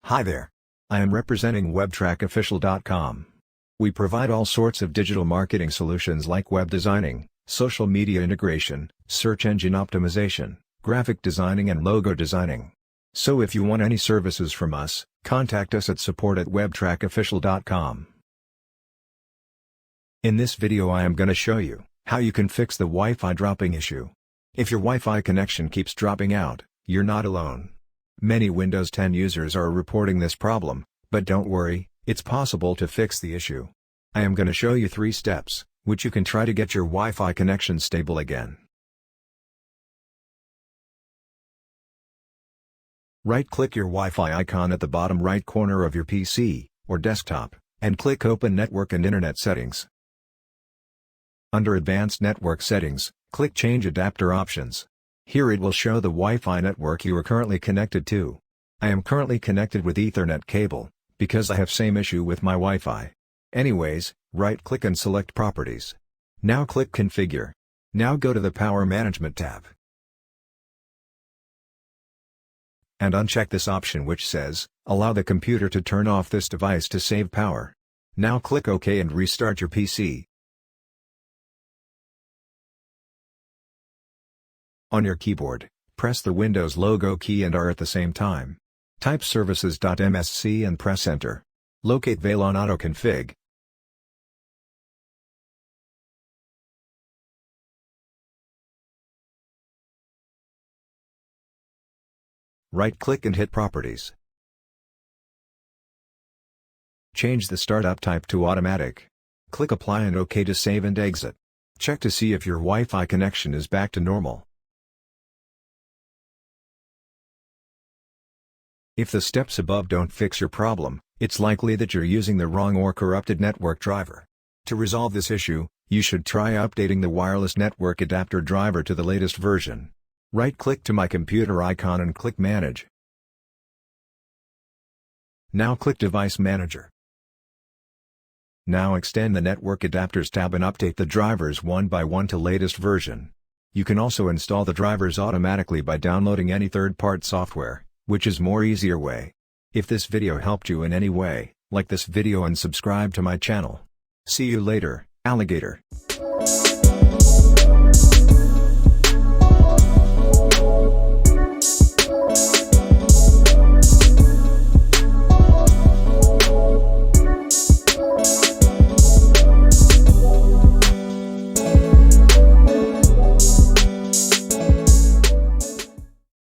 Hi there. I am representing WebTrackOfficial.com. We provide all sorts of digital marketing solutions like web designing, social media integration, search engine optimization, graphic designing and logo designing. So if you want any services from us, contact us at support@webtrackofficial.com. In this video I am going to show you how you can fix the Wi-Fi dropping issue. If your Wi-Fi connection keeps dropping out, you're not alone. Many Windows 10 users are reporting this problem, but don't worry, it's possible to fix the issue. I am going to show you 3 steps, which you can try to get your Wi-Fi connection stable again. Right-click your Wi-Fi icon at the bottom right corner of your PC, or desktop, and click Open Network and Internet Settings. Under Advanced Network Settings, click Change Adapter Options. Here it will show the Wi-Fi network you are currently connected to. I am currently connected with Ethernet cable, because I have same issue with my Wi-Fi. Anyways, right-click and select Properties. Now click Configure. Now go to the Power Management tab. And uncheck this option which says, Allow the computer to turn off this device to save power. Now click OK and restart your PC. On your keyboard, press the Windows logo key and R at the same time. Type services.msc and press Enter. Locate WebMail on AutoConfig. Right-click and hit Properties. Change the startup type to Automatic. Click Apply and OK to save and exit. Check to see if your Wi-Fi connection is back to normal. If the steps above don't fix your problem, it's likely that you're using the wrong or corrupted network driver. To resolve this issue, you should try updating the wireless network adapter driver to the latest version. Right-click to My Computer icon and click Manage. Now click Device Manager. Now extend the Network Adapters tab and update the drivers one by one to latest version. You can also install the drivers automatically by downloading any third-party software, which is more easier way. If this video helped you in any way, like this video and subscribe to my channel. See you later, alligator.